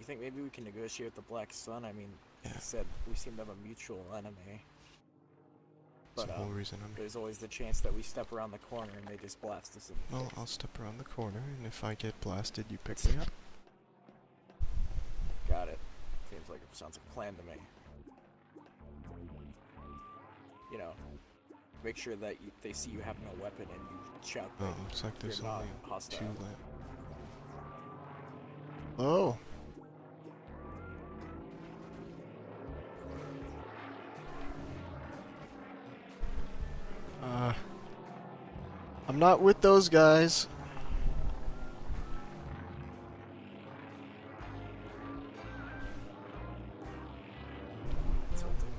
think maybe we can negotiate with the Black Sun? I mean, Yeah. like I said, we seem to have a mutual enemy. That's But the whole reason I'm here. there's always the chance that we step around the corner and they just blast us in the Well, face. I'll step around the corner, and if I get blasted, you pick me up. Got it. Sounds like a plan to me. You know, make sure that they see you have no weapon and you shout that Oh, looks like there's you're not only hostile. 2 left. Oh! I'm not with those guys.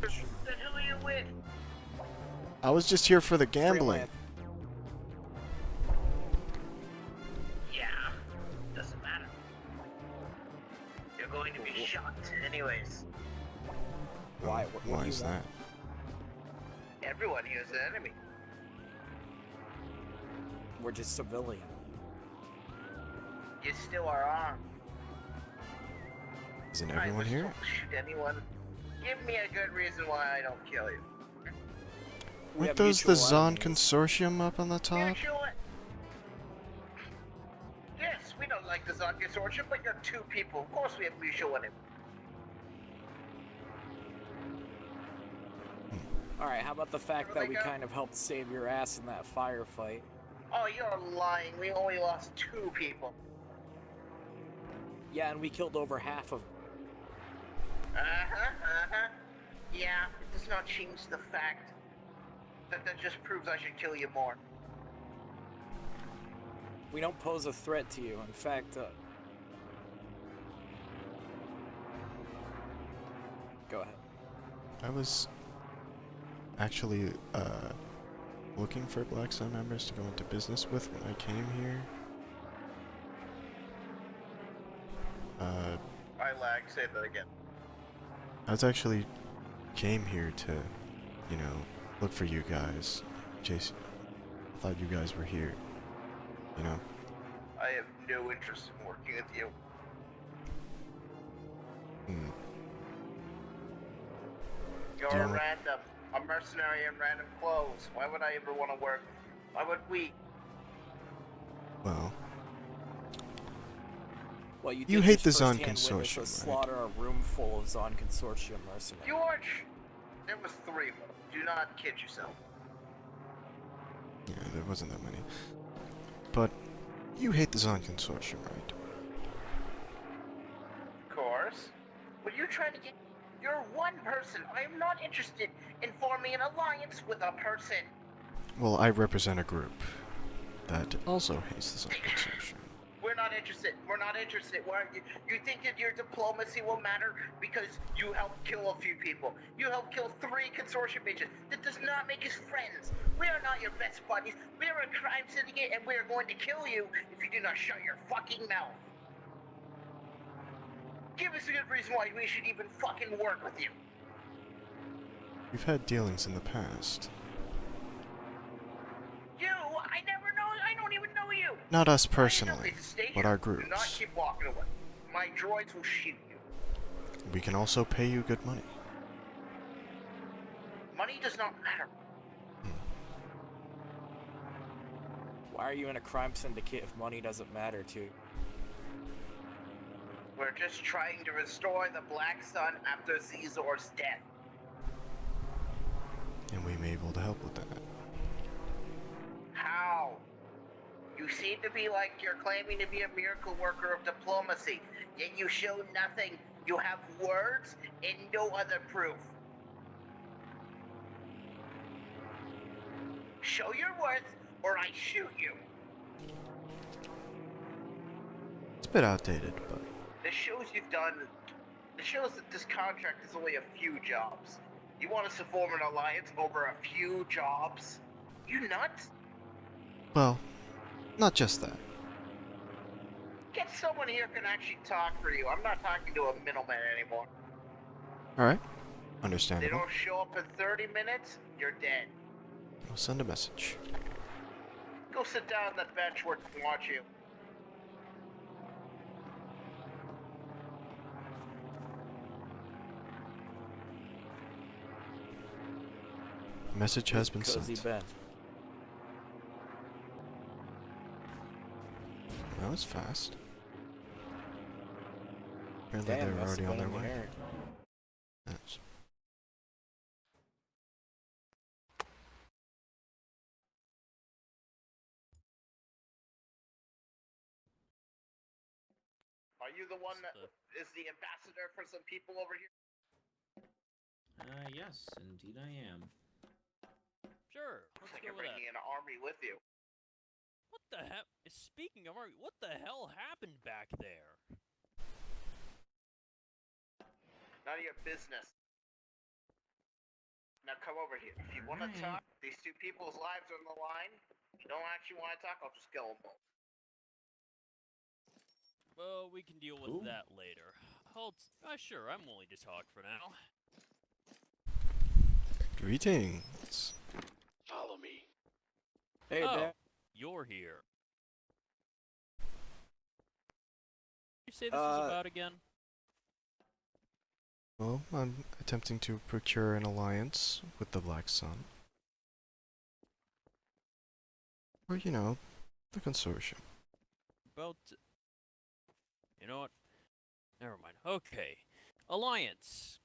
What the hell are you with? I was just here for the gambling. Yeah, doesn't matter. You're going to be shot anyways. Why? What Why do you is want? that? Everyone here is an enemy. We're just civilian. You still are armed. Isn't I everyone wish here? don't shoot anyone. Give me a good reason why I don't kill you. We Weren't have those the mutual Zon enemies. Consortium up on the top? Mutual. Yes, we don't like the Zon Consortium, but you're 2 people. Of course we have mutual enemies. Alright, how about the fact Where that they we go? kind of helped save your ass in that firefight? Oh, you're lying. We only lost 2 people. Yeah, and we killed over half of. Yeah, it does not change the fact that just proves I should kill you more. We don't pose a threat to you. In fact, go ahead. I was actually looking for Black Sun members to go into business with when I came here. I lag. Say that again. I was actually came here to, you know, look for you guys. Jason, I thought you guys were here. You know? I have no interest in working with you. Hmm. You're Do you a want- random, a mercenary in random clothes. Why would I ever want to work? Why would we? Well, Well, you, You did hate just the Zon firsthand witness Consortium, us right? slaughter a room full of Zon Consortium mercenaries. George, there was 3 of them. Do not kid yourself. yeah, there wasn't that many. But you hate the Zon Consortium, right? Of course. What are you trying to get? You're one person. I am not interested in forming an alliance with a person. Well, I represent a group that also hates the Zon Consortium. We're not interested. We're not interested. You think that your diplomacy will matter because you helped kill a few people. You helped kill 3 consortium agents. That does not make us friends. We are not your best buddies. We are a crime syndicate and we are going to kill you if you do not shut your fucking mouth. Give us a good reason why we should even fucking work with you. We've had dealings in the past. You? I never know. I don't even know you. Not us All you personally, need to stay but here. our Do not groups. keep walking away. My droids will shoot you. We can also pay you good money. Money does not matter. Why are you in a crime syndicate if money doesn't matter to you? We're just trying to restore the Black Sun after Zezor's death. And we may be able to help with that. How? You seem to be like you're claiming to be a miracle worker of diplomacy, yet you show nothing. You have words and no other proof. Show your worth, or I shoot you. It's a bit outdated, but The shows you've done, it shows that this contract is only a few jobs. You want us to form an alliance over a few jobs? You nuts? well, not just that. Get someone here who can actually talk for you. I'm not talking to a middleman anymore. Alright, They understandable. don't show up in 30 minutes, you're dead. I'll send a message. Go sit down on that bench where I can watch you. Message has been Cozy sent. Ben. That was fast. Apparently Damn, they were must already have on been their in the way. air. Yes. Are you the one that is the ambassador for some people over here? Yes, indeed I am. Sure, Looks let's like go you're with that. bringing an army with you. What the hell? Speaking of army, what the hell happened back there? None of your business. Now come over here. If you want to Alright. talk, these two people's lives are on the line. If you don't actually want to talk, I'll just kill them both. Well, we can deal with Cool. that later. Sure, I'm willing to talk for now. Greetings. Follow me. Hey, Oh, Dad. you're here. You say this is about again? Well, I'm attempting to procure an alliance with the Black Sun. Or, you know, the consortium. You know what? Never mind. Okay. Alliance.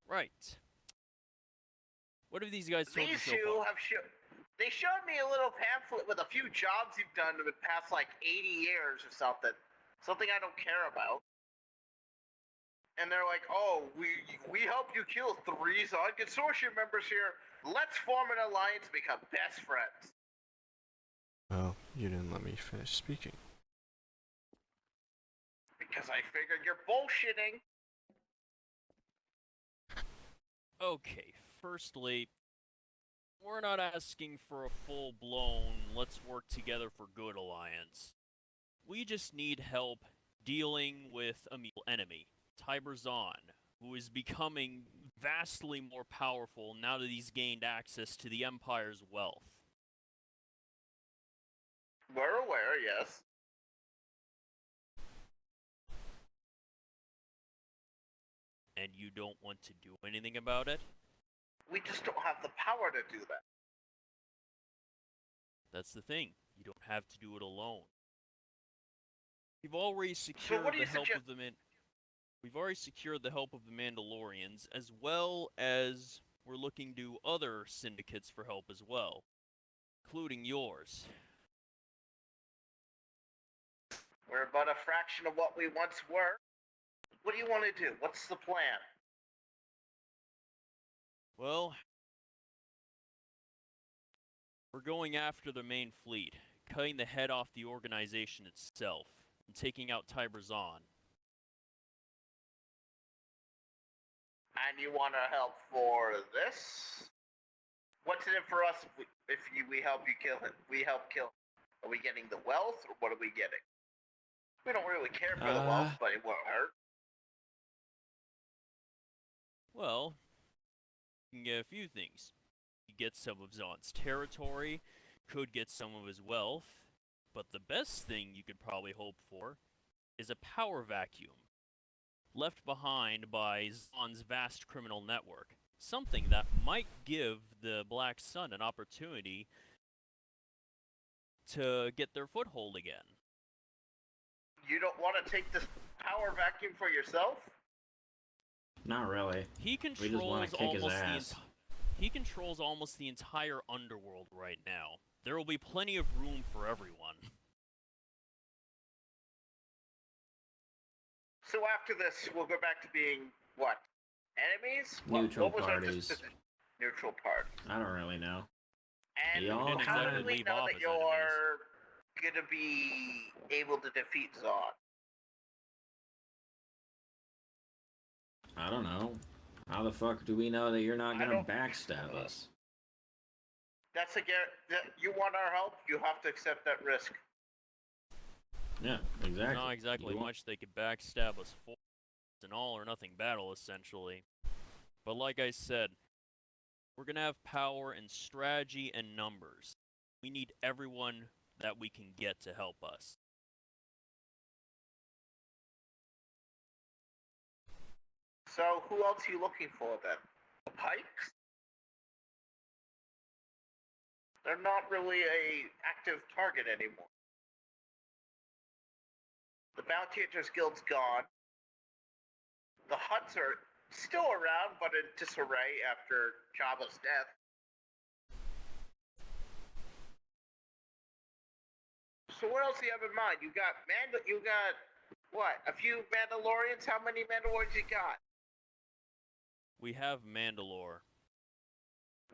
Right. What have these guys told you These so two far? have they showed me a little pamphlet with a few jobs you've done in the past like 80 years or something. Something I don't care about. And they're like, oh, we help you kill 3 Zod Consortium members here. Let's form an alliance and become best friends. Well, you didn't let me finish speaking. Because I figured you're bullshitting. Okay, firstly, we're not asking for a full-blown, let's work together for good alliance. We just need help dealing with a mutual enemy, Tiber Zahn, who is becoming vastly more powerful now that he's gained access to the Empire's wealth. We're aware, yes. And you don't want to do anything about it? We just don't have the power to do that. That's the thing. You don't have to do it alone. We've already secured what do the you help suggest- of the We've already secured the help of the Mandalorians, as well as we're looking to other syndicates for help as well, including yours. We're but a fraction of what we once were. What do you want to do? What's the plan? Well, we're going after the main fleet, cutting the head off the organization itself, and taking out Tiber Zahn. And you want our help for this? What's in it for us if we help you kill him? We help kill him. Are we getting the wealth, or what are we getting? We don't really care for the wealth, but it won't hurt. Well, you can get a few things. You get some of Zahn's territory, could get some of his wealth, but the best thing you could probably hope for is a power vacuum left behind by Zahn's vast criminal network. Something that might give the Black Sun an opportunity to get their foothold again. You don't want to take this power vacuum for yourself? Not really. He We just controls want to kick his almost ass. he controls almost the entire underworld right now. There will be plenty of room for everyone. So after this, we'll go back to being, what? Enemies? Neutral what was our parties. Neutral party. I don't really know. And Y'all didn't how exactly do we leave know off that as you're gonna be able to defeat Zod? I don't know. How the fuck do we know that you're not I gonna don't- backstab us? That's a you want our help, you have to accept that risk. Yeah, exactly. Not exactly You want- much they could backstab us for. It's an all-or-nothing battle, essentially. But like I said, we're gonna have power and strategy and numbers. We need everyone that we can get to help us. So who else are you looking for then? The Pikes? They're not really a active target anymore. The Bounty Hunters Guild's gone. The Huts are still around, but in disarray after Jabba's death. So what else do you have in mind? You got what? A few Mandalorians? How many Mandalorians you got? We have Mandalore.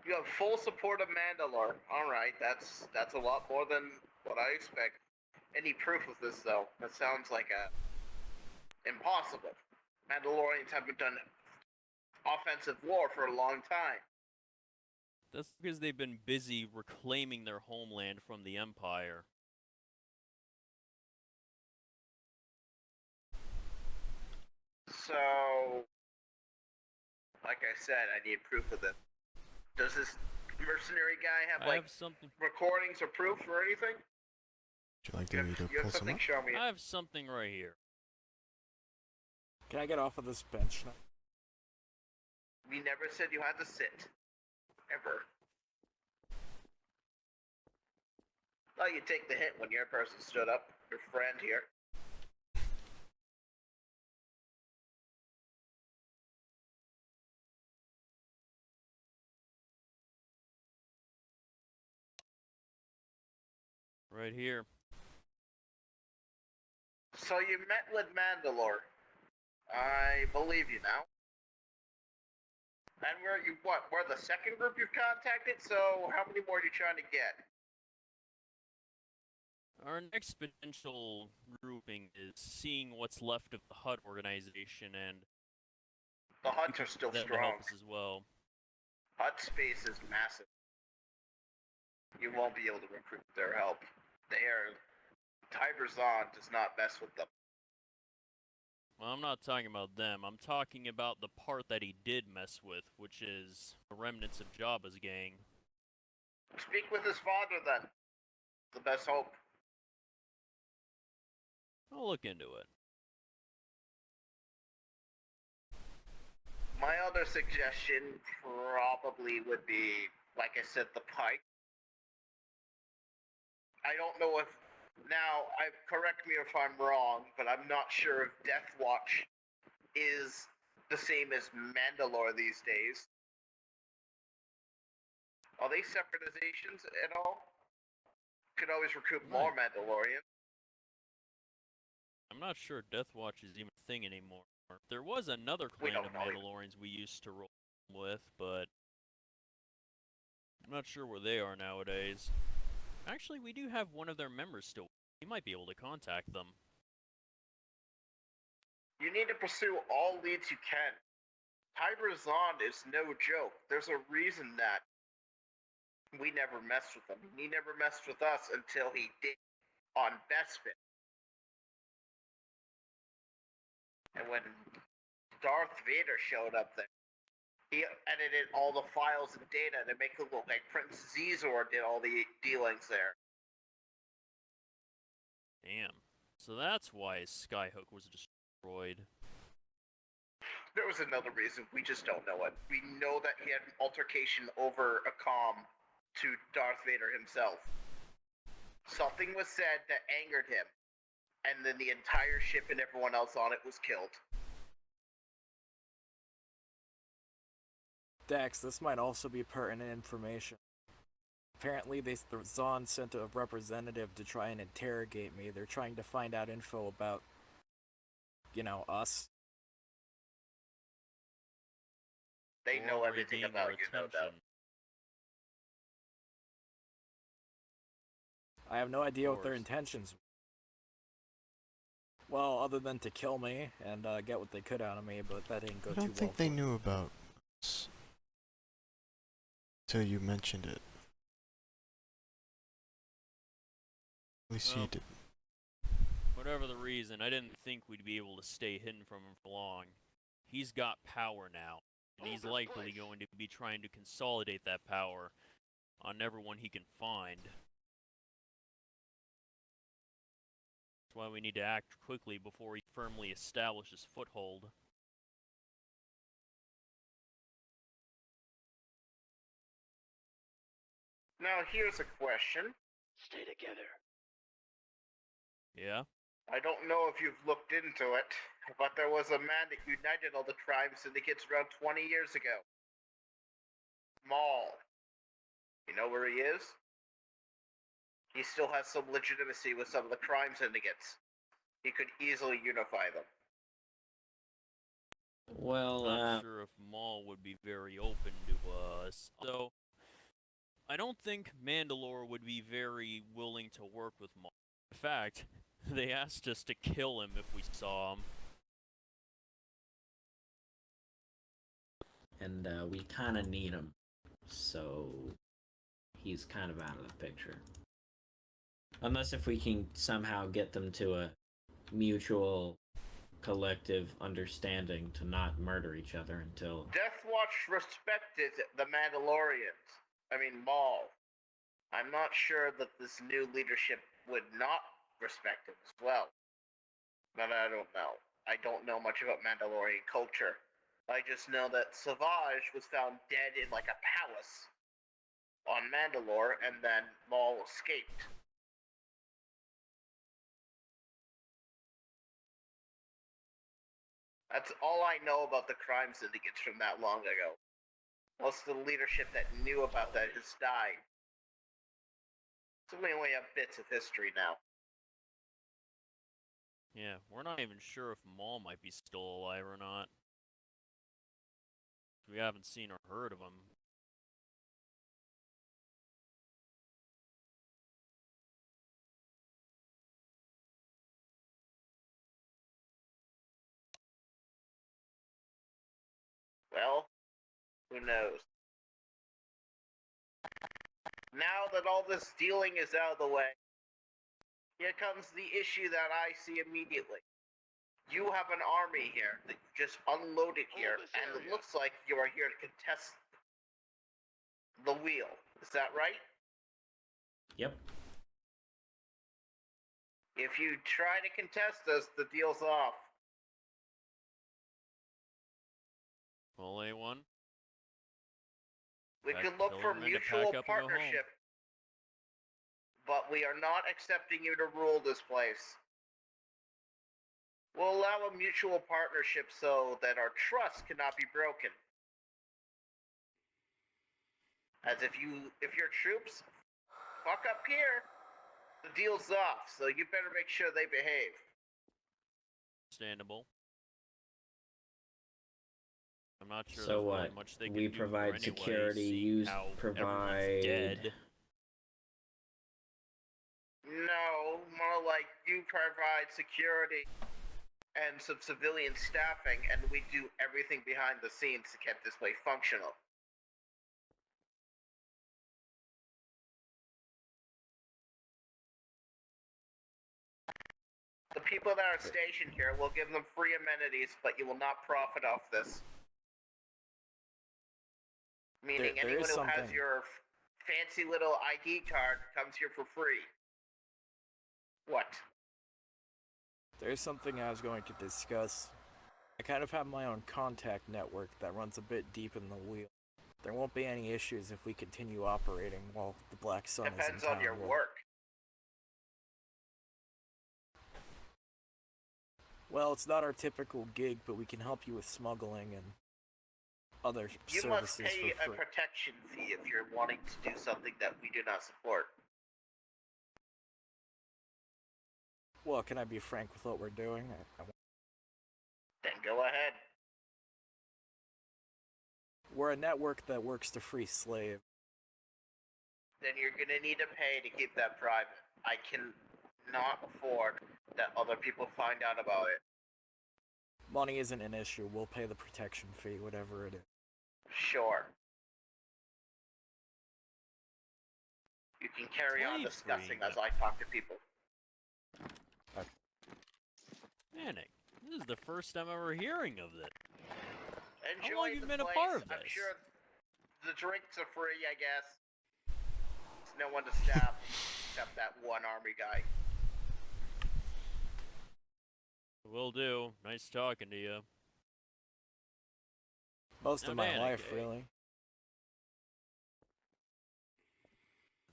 You have full support of Mandalore. Alright, that's a lot more than what I expect. Any proof of this though? That sounds like impossible. Mandalorians haven't done offensive war for a long time. That's because they've been busy reclaiming their homeland from the Empire. So, like I said, I need proof of this. Does this mercenary guy have I have something. recordings or proof or anything? Would you like me to You have pull some something? up? Show me. I have something right here. Can I get off of this bench now? We never said you had to sit. Ever. Thought you'd take the hint when your person stood up. Your friend here. Right here. So you met with Mandalore. I believe you now. And we're the second group you've contacted, so how many more are you trying to get? Our next potential grouping is seeing what's left of the Hut organization, and The Huts are still that will strong. help us as well. Hut space is massive. You won't be able to recruit their help. Tiberzon does not mess with them. Well, I'm not talking about them. I'm talking about the part that he did mess with, which is the remnants of Jabba's gang. Speak with his father then. The best hope. I'll look into it. My other suggestion probably would be, like I said, the Pike. I don't know if now, correct me if I'm wrong, but I'm not sure if Death Watch is the same as Mandalore these days. Are they separatizations at all? Could always recruit more Mandalorians. I'm not sure Death Watch is even a thing anymore. There was another We clan don't of know either. Mandalorians we used to roll with, but I'm not sure where they are nowadays. Actually, we do have one of their members still. We might be able to contact them. You need to pursue all leads you can. Tiberzon is no joke. There's a reason that we never messed with him. He never messed with us until he did on Bespin. And when Darth Vader showed up there, he edited all the files and data to make it look like Prince Zizor did all the dealings there. Damn. So that's why Skyhook was destroyed. There was another reason, we just don't know it. We know that he had an altercation over a comm to Darth Vader himself. Something was said that angered him, and then the entire ship and everyone else on it was killed. Dex, this might also be pertinent information. Apparently, the Zon sent a representative to try and interrogate me. They're trying to find out info about, us. They know Or everything regain about their you, no doubt. attention. I have no idea what their course. intentions were. Well, other than to kill me and get what they could out of me, but that didn't go I too well. don't think they knew about us till you mentioned it. At least Well, you did. Whatever the reason, I didn't think we'd be able to stay hidden from him for long. He's got power now, and he's likely going to be trying to consolidate that power on everyone he can find. That's why we need to act quickly before he firmly establishes foothold. Now here's a question. Stay together. Yeah? I don't know if you've looked into it, but there was a man that united all the crime syndicates around 20 years ago. Maul. You know where he is? He still has some legitimacy with some of the crime syndicates. He could easily unify them. Well, Not sure if Maul would be very open to us. So, I don't think Mandalore would be very willing to work with Maul. In fact, they asked us to kill him if we saw him. and we kind of need him, so he's kind of out of the picture. Unless if we can somehow get them to a mutual collective understanding to not murder each other until... Death Watch respected the Mandalorians. I mean, Maul. I'm not sure that this new leadership would not respect him as well. But I don't know. I don't know much about Mandalorian culture. I just know that Savage was found dead in like a palace on Mandalore, and then Maul escaped. That's all I know about the crime syndicates from that long ago. Most of the leadership that knew about that has died. So we only have bits of history now. Yeah, we're not even sure if Maul might be still alive or not. We haven't seen or heard of him. Well, who knows? Now that all this dealing is out of the way, here comes the issue that I see immediately. You have an army here that you just unloaded here, and it looks like you are here to contest the wheel. Is that right? Yep. If you try to contest us, the deal's off. Well, A1. We Back could look for Middleman to mutual pack up and go home. partnership, but we are not accepting you to rule this place. We'll allow a mutual partnership so that our trust cannot be broken. As if your troops fuck up here, the deal's off, so you better make sure they behave. Understandable. I'm not sure So there's really what? much they can We do provide anyway, security, seeing you how provide... everyone's dead. No, more like you provide security and some civilian staffing, and we do everything behind the scenes to keep this place functional. The people that are stationed here will give them free amenities, but you will not profit off this. Meaning There anyone is who has something. your fancy little ID card comes here for free. What? There's something I was going to discuss. I kind of have my own contact network that runs a bit deep in the wheel. There won't be any issues if we continue operating while the Black Sun is in Depends town. on your will it? work. Well, it's not our typical gig, but we can help you with smuggling and other You services must pay for a free. protection fee if you're wanting to do something that we do not support. Well, can I be frank with what we're doing? Then go ahead. We're a network that works to free slaves. Then you're gonna need to pay to keep that private. I cannot afford that other people find out about it. Money isn't an issue. We'll pay the protection fee, whatever it is. Sure. You can carry on Slave discussing freeing. as I talk to people. Manic, this is the first time ever hearing of it. Enjoy How long have you the been a place. part of I'm this? sure the drinks are free, I guess. There's no one to stab except that one army guy. Will do. Nice talking to you. Most Now, of my Danica, life, really.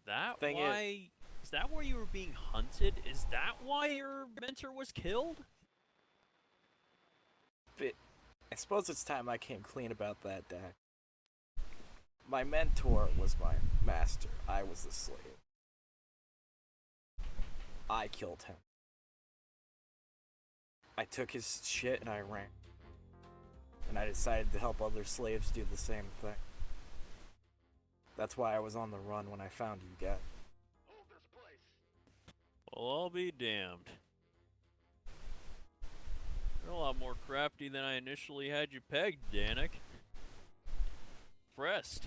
That Thing why? Is that why you were being hunted? Is that why your mentor was killed? But I suppose it's time I came clean about that, Dak. My mentor was my master. I was the slave. I killed him. I took his shit and I ran. And I decided to help other slaves do the same thing. That's why I was on the run when I found you guys. Well, I'll be damned. You're a lot more crafty than I initially had you pegged, Danik. Impressed.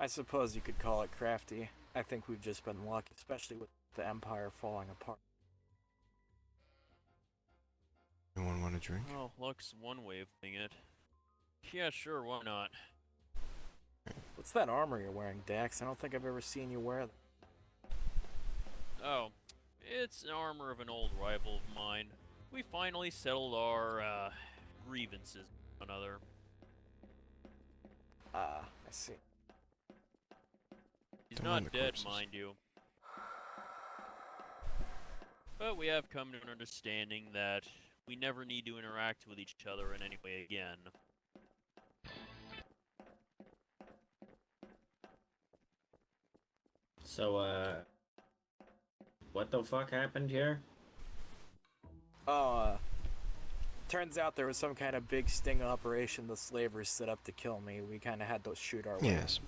I suppose you could call it crafty. I think we've just been lucky, especially with the Empire falling apart. Anyone want a drink? Well, luck's one way of putting it. Yeah, sure, why not? What's that armor you're wearing, Dax? I don't think I've ever seen you wear that. Oh, it's an armor of an old rival of mine. We finally settled our, grievances with one another. Ah, I see. He's Don't mind not the dead, corpses. mind you. But we have come to an understanding that we never need to interact with each other in any way again. So, what the fuck happened here? Oh, turns out there was some kind of big sting operation the slavers set up to kill me. We kind of had to shoot our way. Yes.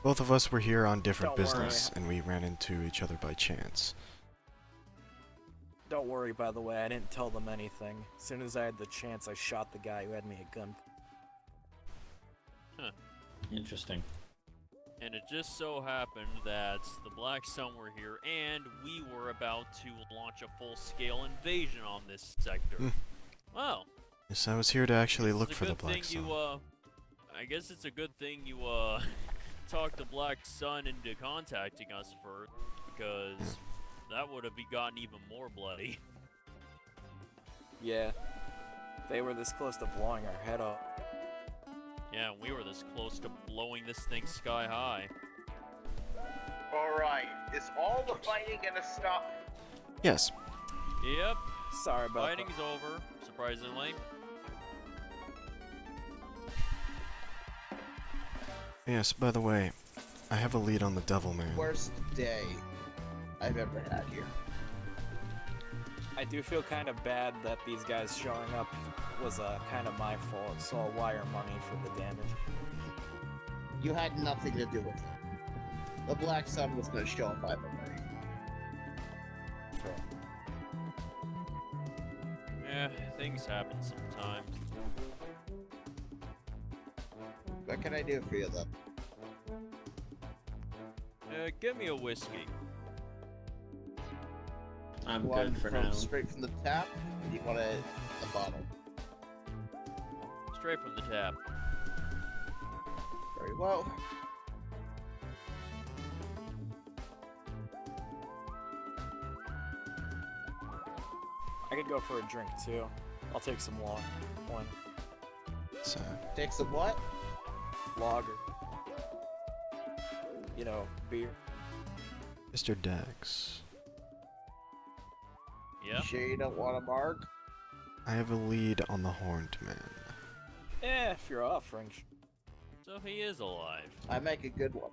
Both of us were here on different Don't worry. business, and we ran into each other by chance. Don't worry, by the way, I didn't tell them anything. As soon as I had the chance, I shot the guy who had me a gun. Interesting. And it just so happened that the Black Sun were here, and we were about to launch a full-scale invasion on this sector. Hmm. Well, Yes, I was here to actually it's look a for the good Black thing Sun. I guess it's a good thing you, talked the Black Sun into contacting us first, because that would have gotten even more bloody. Yeah. They were this close to blowing our head off. Yeah, we were this close to blowing this thing sky high. Alright, is all the fighting gonna stop? Yes. Yep, Sorry about that. fighting's over, surprisingly. Yes, by the way, I have a lead on the Devilman. Worst day I've ever had here. I do feel kind of bad that these guys showing up was kind of my fault, so I'll wire money for the damage. You had nothing to do with it. The Black Sun was gonna show up either way. Fair. Yeah, things happen sometimes. What can I do for you, though? Get me a whiskey. I'm Want good for from now. straight from the tap? Or do you want a bottle? Straight from the tap. Very well. I could go for a drink too. I'll take some one So, Take some what? lager. You know, beer. Mr. Dax, Yep. Sure you don't want a marg? I have a lead on the Horned Man. If you're offering. So he is alive. I make a good one.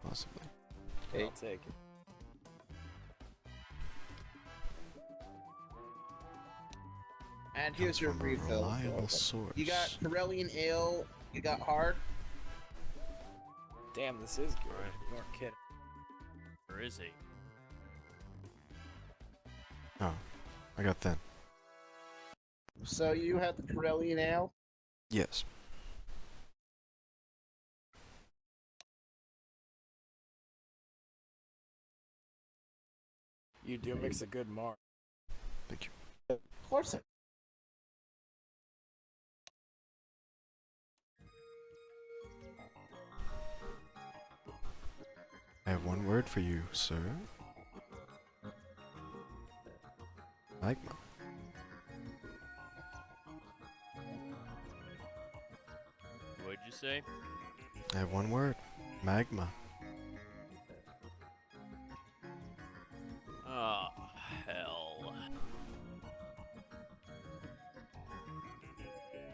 Possibly. Hey. I'll take it. And Comes here's your from a refill. reliable source. You got Corellian Ale, you got hard. Damn, this is good. Right. You aren't kidding. Where is he? Oh, I got thin. So you had the Corellian Ale? Yes. You do mix a good mark. Thank you. Of course it. I have one word for you, sir. Magma. What'd you say? I have one word. Magma. Oh, hell.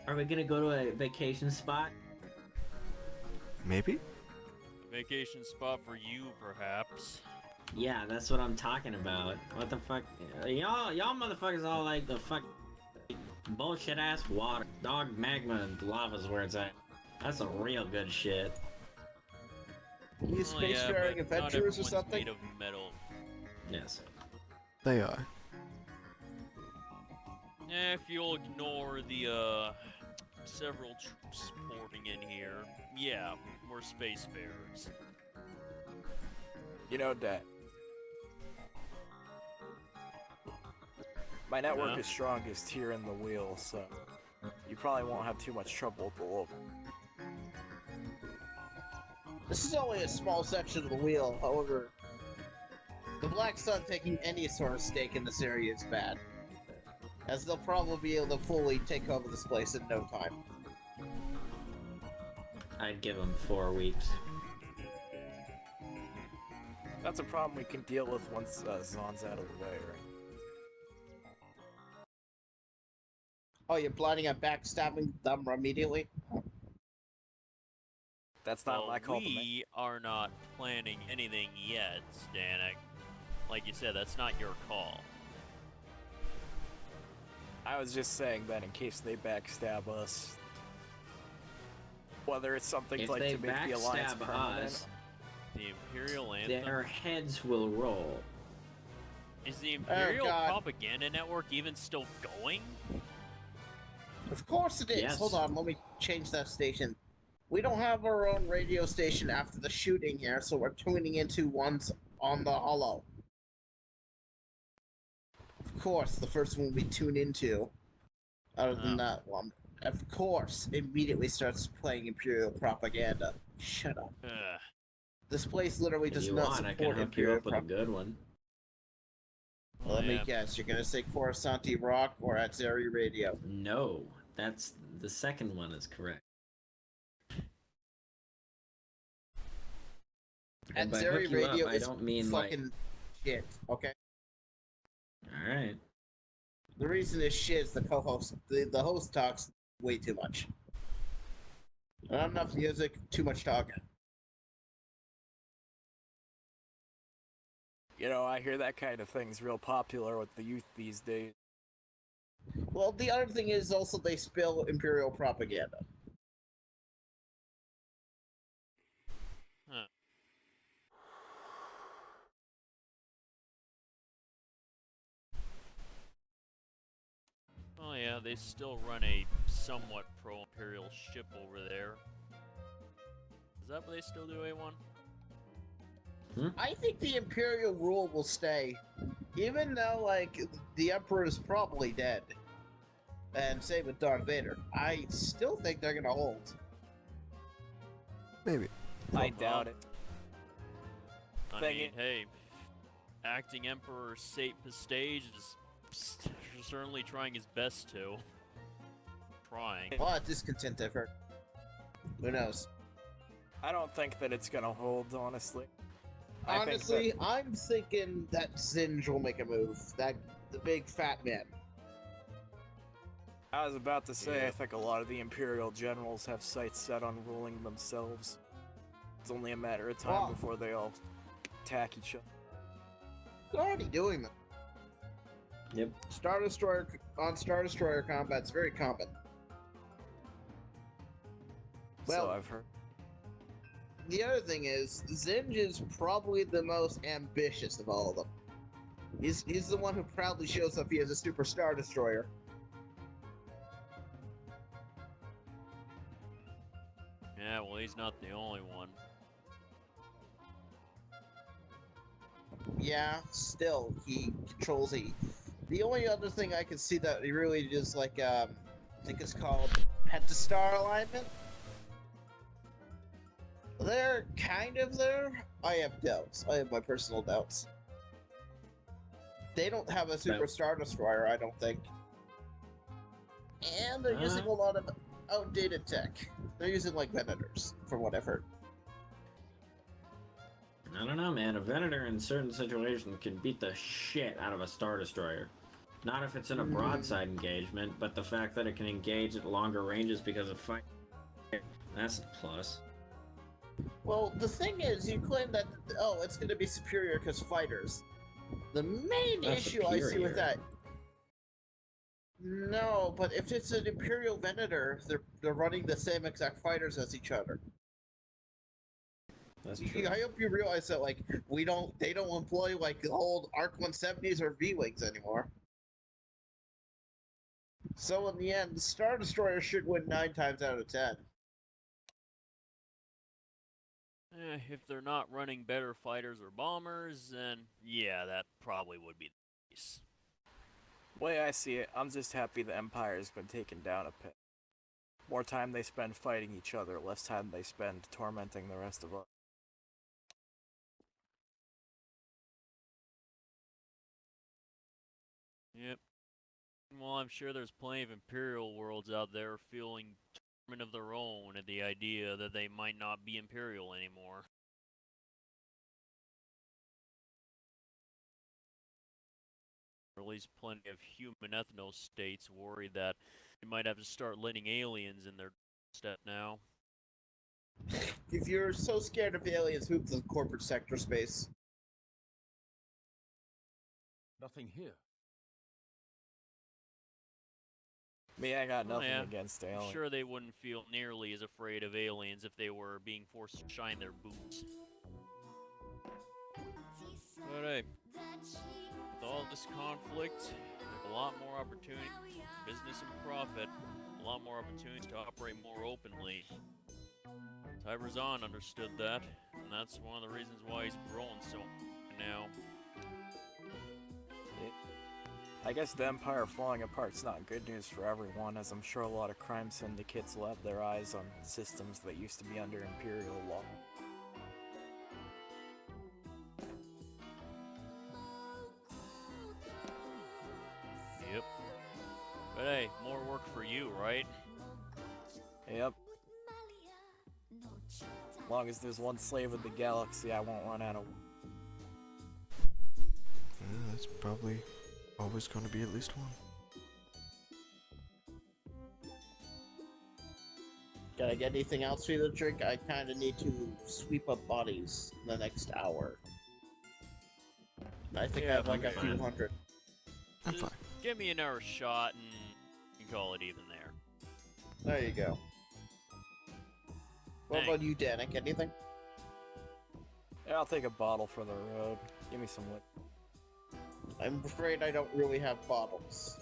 Are we gonna go to a vacation spot? Maybe? Vacation spot for you, perhaps. Yeah, that's what I'm talking about. What the fuck? Y'all motherfuckers all like the fuck bullshit ass water. Dog magma and lava's where it's at. That's a real good shit. You Well, spacefaring yeah, but not adventurers or everyone's something? made of metal. Yes. They are. If you'll ignore the, several troops sporting in here, yeah, we're spacefarers. You know, Dad. My network Huh? is strongest here in the wheel, so you probably won't have too much trouble with the local. This is only a small section of the wheel, however, the Black Sun taking any sort of stake in this area is bad, as they'll probably be able to fully take over this place in no time. I'd give them 4 weeks. That's a problem we can deal with once Zon's out of the way, right? Oh, you're planning on backstabbing them immediately? That's not Well, my call to make. we are not planning anything yet, Stanek. Like you said, that's not your call. I was just saying that in case they backstab us, whether it's something If like they to make the alliance backstab permanent. us, The Imperial Anthem? their heads will roll. Is the Imperial God. Propaganda Network even still going? Of course it is! Yes. Hold on, let me change that station. We don't have our own radio station after the shooting here, so we're tuning into ones on the Hollow. Of course, the first one we tune into, other than Oh. that one, of course, immediately starts playing Imperial propaganda. Shut up. Ugh. This place literally If does you not want, I can support hook you Imperial up with a propaganda. good one. Let me yeah. guess, you're gonna say Coruscanti Rock or Atzeri Radio. No, that's the second one is correct. And by Atzeri hook you Radio up, I is don't mean fucking shit, okay? like. All right. The reason is shit is the co-host. The host talks way too much. Not enough music, too much talking. You know, I hear that kind of thing's real popular with the youth these days. Well, the other thing is also they spill Imperial propaganda. Huh. Oh yeah, they still run a somewhat pro-Imperial ship over there. Is that what they still do, A1? I think the Imperial rule will stay, even though, like, the Emperor is probably dead. And same with Darth Vader. I still think they're gonna hold. Maybe. I doubt it. I Thing mean, it- hey, acting Emperor Sate Pistage is certainly trying his best to. Trying. A lot of discontent I've heard. Who knows? I don't think that it's gonna hold, honestly. I think Honestly, that- I'm thinking that Zinj will make a move. That the big fat man. I was about to say, Yeah. I think a lot of the Imperial generals have sights set on ruling themselves. It's only a matter of time Well- before they all attack each other. They're already doing them. Yep. Star Destroyer combat's very common. Well- So I've heard. The other thing is, Zinj is probably the most ambitious of all of them. He's the one who proudly shows up he has a Super Star Destroyer. Yeah, well, he's not the only one. Yeah, still, he controls the only other thing I can see that he really just like, I think it's called Pentastar alignment. They're kind of there. I have doubts. I have my personal doubts. They don't have a Super But- Star Destroyer, I don't think. And they're using a lot of outdated tech. They're using like Venators, from what I've heard. I don't know, man. A Venator in certain situations can beat the shit out of a Star Destroyer. Not if it's in a broadside engagement, but the fact that it can engage at longer ranges because of fire. That's a plus. Well, the thing is, you claim that, oh, it's going to be superior because fighters. The main Not issue I see with superior. that... No, but if it's an Imperial Venator, they're running the same exact fighters as each other. That's true. I hope you realize that, like, they don't employ, like, the old Arc 170s or V-Wings anymore. So in the end, the Star Destroyer should win 9 times out of 10. If they're not running better fighters or bombers, then yeah, that probably would be the case. Way I see it, I'm just happy the Empire's been taken down a bit. More time they spend fighting each other, less time they spend tormenting the rest of us. Yep. Well, I'm sure there's plenty of Imperial worlds out there feeling torment of their own at the idea that they might not be Imperial anymore. Or at least plenty of human ethnos states worry that they might have to start letting aliens in their step now. If you're so scared of aliens, move to the corporate sector space. Nothing here. Me, I got Oh, nothing yeah. against I'm aliens. sure they wouldn't feel nearly as afraid of aliens if they were being forced to shine their boots. But hey, with all this conflict, there's a lot more opportunity, business and profit, a lot more opportunities to operate more openly. Tyberzon understood that, and that's one of the reasons why he's growing so now. I guess the Empire falling apart's not good news for everyone, as I'm sure a lot of crime syndicates will have their eyes on systems that used to be under Imperial law. Yep. But hey, more work for you, right? Yep. As long as there's one slave of the galaxy, I won't run out of... Yeah, that's probably always going to be at least one. Can I get anything else for you to drink? I kind of need to sweep up bodies in the next hour. I think I have like a few hundred. I'm Just fine. give me an hour shot and you can call it even there. There you go. What Thanks. about you, Danik? Anything? Yeah, I'll take a bottle for the road. Give me some liquor. I'm afraid I don't really have bottles.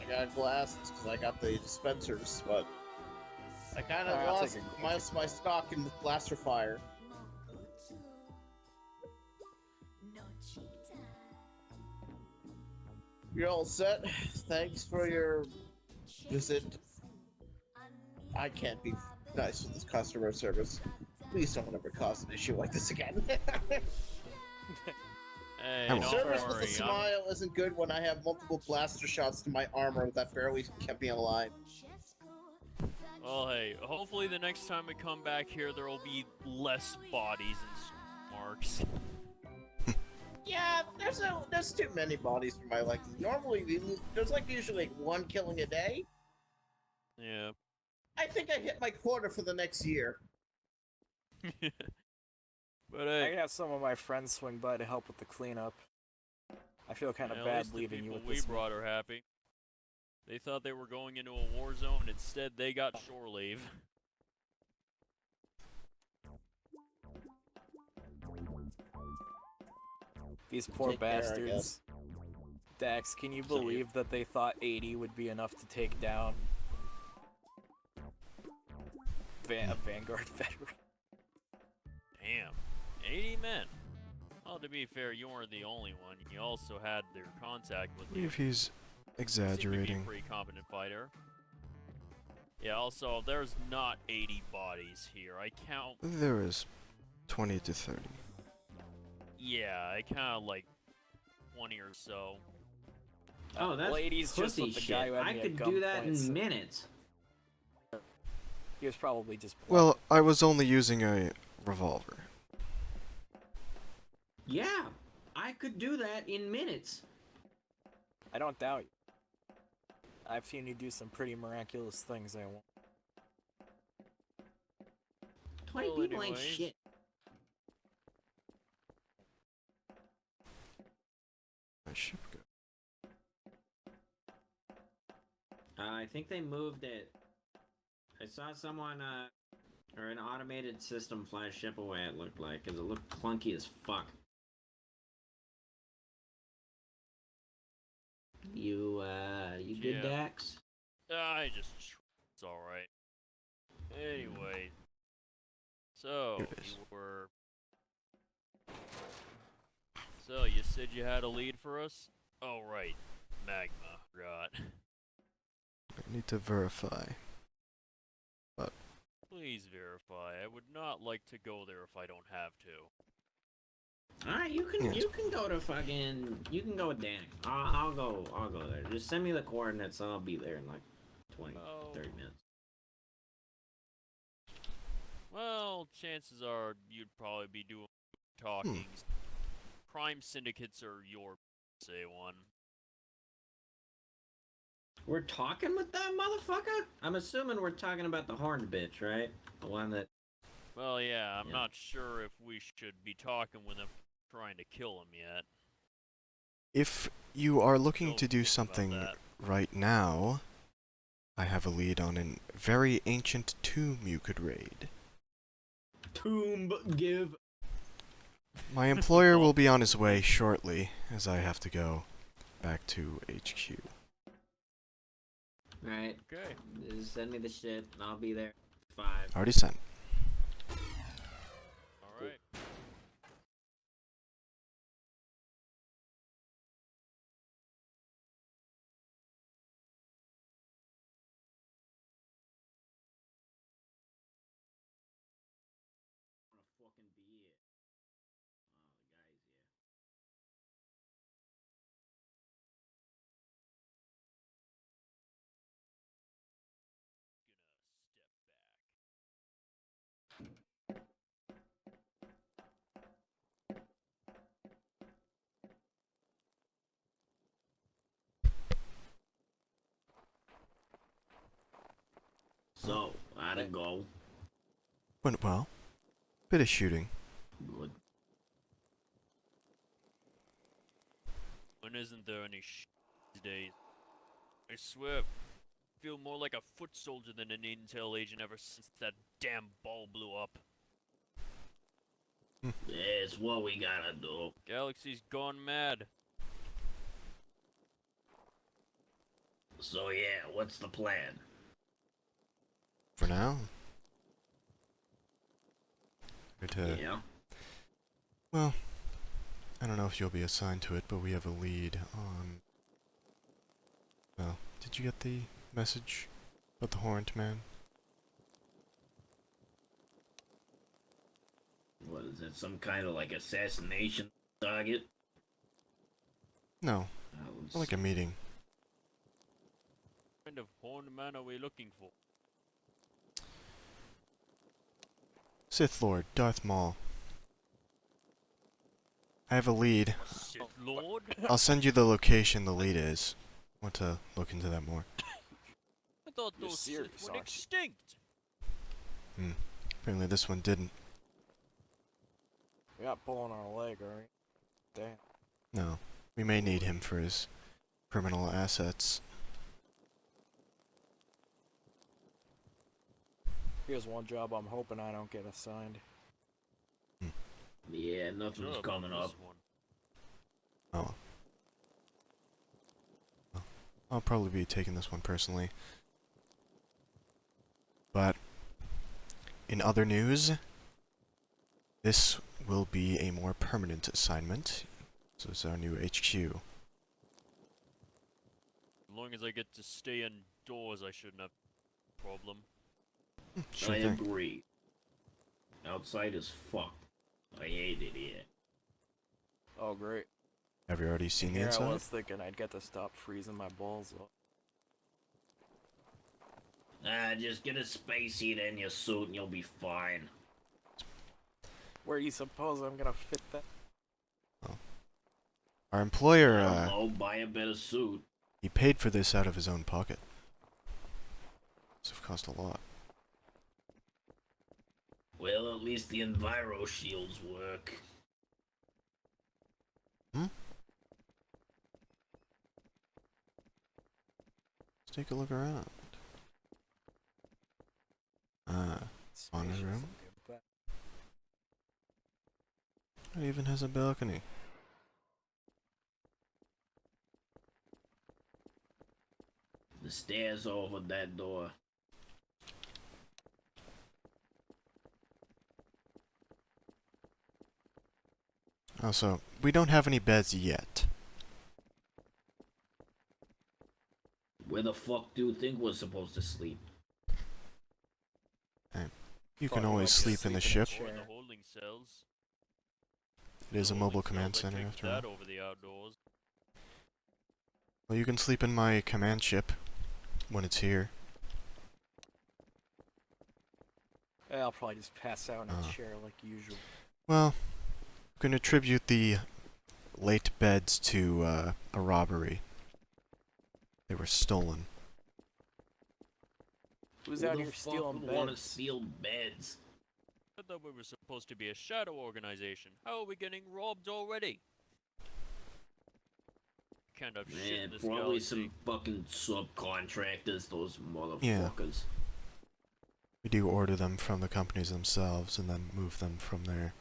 I got glasses because I got the dispensers, but I kind of Alright, I'll lost take my stock in the blaster fire. You're all set. Thanks for your visit. I can't be nice with this customer service. Please don't ever cause an issue like this again. Hey, I won't. don't Service with worry. a smile isn't good when I have multiple blaster shots to my armor that barely kept me alive. Well, hey, hopefully the next time we come back here, there will be less bodies and marks. Yeah, there's too many bodies for my liking. Normally, there's like usually like one killing a day. Yeah. I think I hit my quota for the next year. But I hey, can have some of my friends swing by to help with the cleanup. I feel kind of at bad least the leaving you people with we this. brought are happy. They thought they were going into a war zone. Instead, they got shore leave. These poor Take care, I bastards. guess. Dax, can you So you- believe that they thought 80 would be enough to take down a Vanguard veteran? Damn. 80 men. Well, to be fair, you weren't the only one. You also had their contact I with you. believe he's Seemed to be a exaggerating. pretty competent fighter. Yeah, also, there's not 80 bodies here. I count... There is 20 to 30. Yeah, I count like 20 or so. Oh, that's Ladies, just pussy with the shit. guy who had I me at could do that gunpoint, in minutes. He was probably just... Well, I was only using a revolver. Yeah, I could do that in minutes. I don't doubt you. I've seen you do some pretty miraculous things, I won't. 20 Well, people ain't anyways. shit. My ship go. I think they moved it. I saw someone, or an automated system fly ship away, it looked like, because it looked clunky as fuck. You good, Yeah. Dax? It's alright. Anyway. So, Here it is. So, you said you had a lead for us? Oh, right. Magma. Right. I need to verify. Please verify. I would not like to go there if I don't have to. Alright, you can Yes. you can go to fucking you can go with Danik. I'll go there. Just send me the coordinates and I'll be there in like 20, Oh. 30 minutes. Well, chances are you'd probably be doing talking. Crime syndicates are your say one. We're talking with that motherfucker? I'm assuming we're talking about the horned bitch, right? The one that Well, yeah, I'm Yeah. not sure if we should be talking with him, trying to kill him yet. If you are looking Still to do thinking about something that. right now, I have a lead on a very ancient tomb you could raid. tomb give. My employer will be on his way shortly, as I have to go back to HQ. Right. Okay. Just send me the shit and I'll be there. 5. Already sent. Alright. Fucking be it. Oh, the guy's here. So, how'd it go? Went well. Bit of shooting. Good. When isn't there any these days? I swear, I feel more like a foot soldier than an intel agent ever since that damn ball blew up. It's what we gotta do. Galaxy's gone mad. So yeah, what's the plan? For now. To, Yeah. well, I don't know if you'll be assigned to it, but we have a lead on... Well, did you get the message about the Horned Man? What is it? Some kind of like assassination target? No, Let's like a meeting. What kind of horned man are we looking for? Sith Lord, Darth Maul. I have a lead. Sith Lord? I'll send you the location the lead is. Want to look into that more. I thought You're those serious, Sith went aren't you? extinct. Apparently this one didn't. We got pulling our leg, alright? Damn. No. We may need him for his criminal assets. Here's one job I'm hoping I don't get assigned. Yeah, nothing's Sure about coming this up. one. Oh. Well, I'll probably be taking this one personally. But, in other news, this will be a more permanent assignment. So it's our new HQ. As long as I get to stay indoors, I shouldn't have a problem. Sure I thing. agree. Outside is fucked. I hate it here. Oh, great. Have you already seen the Here I inside? was thinking I'd get to stop freezing my balls off. Just get a space heater in your suit and you'll be fine. Where do you suppose I'm gonna fit that? Our employer, I don't know, buy a better suit. he paid for this out of his own pocket. This have cost a lot. Well, at least the Enviro shields work. Let's take a look around. On his Spacious room? and good, but It even has a balcony. The stairs over that door. Also, we don't have any beds yet. Where the fuck do you think we're supposed to sleep? You Fuck, can always like sleep in the sleeping ship. in Or in chair. the holding cells. It is The a mobile holding command cells, I center kicked after all. that over the outdoors. Well, you can sleep in my command ship when it's here. Yeah, I'll probably just pass out in a Uh. chair like usual. Well, we can attribute the late beds to a robbery. They were stolen. Who's Who out the here fuck stealing would want to beds? steal beds? I thought we were supposed to be a shadow organization. How are we getting robbed already? Kind of shit in Man, this probably galaxy. some fucking subcontractors, those motherfuckers. We do order them from the companies themselves and then move them from there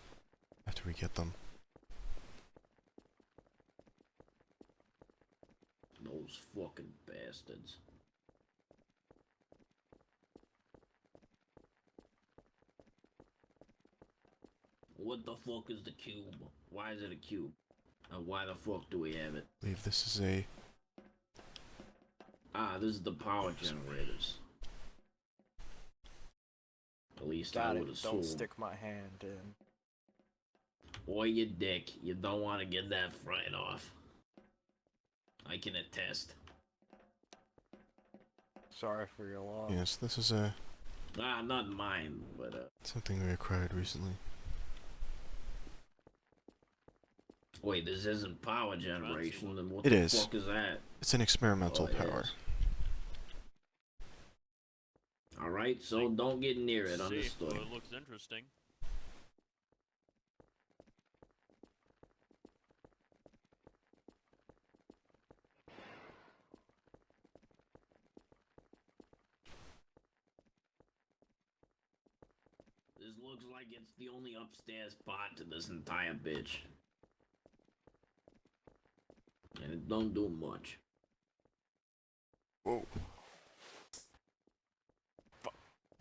after we get them. Those fucking bastards. What the fuck is the cube? Why is it a cube? And why the fuck do we have it? I believe this is a... Ah, this is the power generators. At least I Got would it. assume. Don't stick my hand in. Or your dick. You don't want to get that fried off. I can attest. Sorry for your loss. Yes, this is a... Ah, not mine, but something we acquired recently. wait, this isn't power generation, then what It the is. fuck is that? It's an experimental Oh, power. yes. Alright, so don't get near it, See, understood. well, it looks interesting. This looks like it's the only upstairs part to this entire bitch. And it don't do much. Whoa.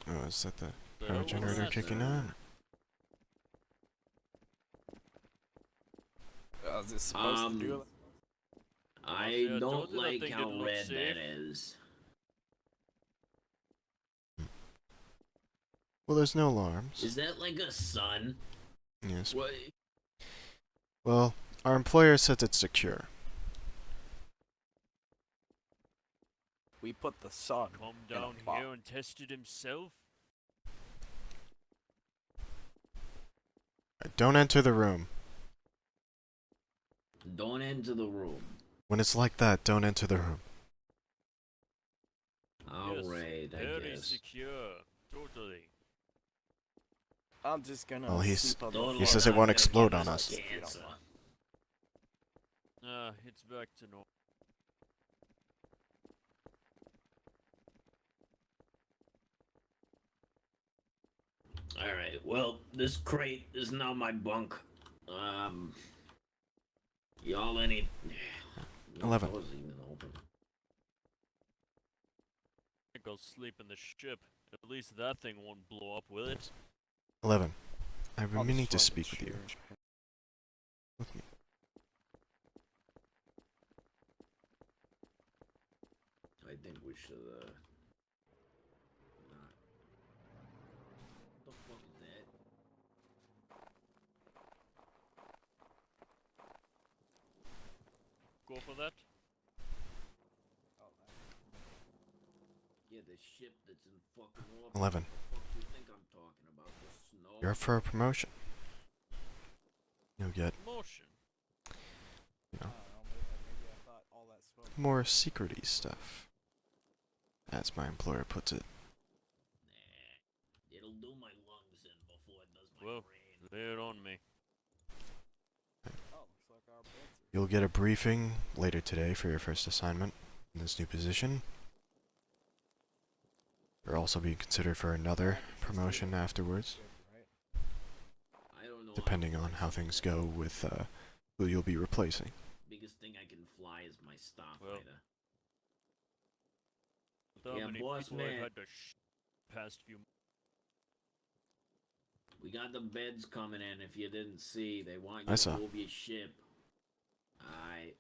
Oh, is that the The power hell was generator that? kicking on? Is it supposed to do I yeah, don't told you that like thing how didn't look red safe. that is. Well, there's no alarms. Is that like a sun? Yes. What? Well, our employer says it's secure. We put the sun Come in a down box. here and tested himself? Don't enter the room. Don't enter the room. When it's like that, don't enter the room. Alright, I Very guess. secure. Totally. I'm just gonna Well, he's- sleep on the Don't He let says floor. it that won't get explode us on us. cancer. It's back to normal. Alright, well, this crate is now my bunk. Y'all any... 11. Doors even open. I think I'll sleep in the ship. At least that thing won't blow up, will it? 11. I've been I'll meaning just to find a speak with you. chair. With me. I think we should, not. What the fuck is that? Go for that? Yeah, the ship that's in fucking orbit. 11. What the fuck do you think I'm talking about? The snow? You're up for a promotion. You'll get, Motion. you know, more secrety stuff, as my employer puts it. Nah, it'll do my lungs in before it does my Well, brain. lay it on me. Oh, looks like our beds are... You'll get a briefing later today for your first assignment in this new position. You're also being considered for another promotion afterwards, Right? I don't know. depending on how things go with who you'll be replacing. Biggest thing I can fly is my Well, starfighter. With how Yeah, many boss people I've man. had to past few. We got the beds coming in. If you didn't see, they want I you saw. to move your ship. Alright.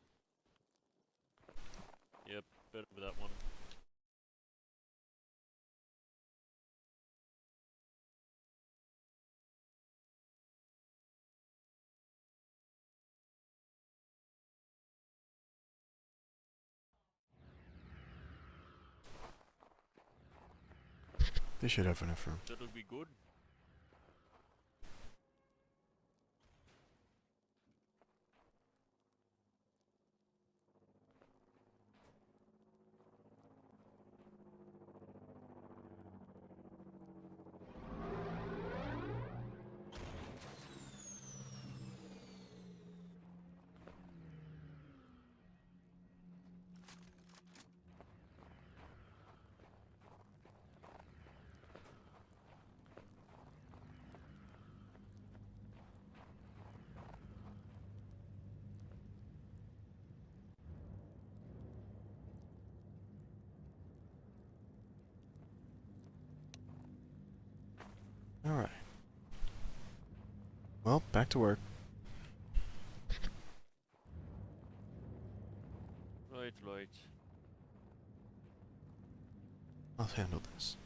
Yep, better with that one. They should have enough room. That'll be good. Alright. Well, back to work. Right. I'll handle this.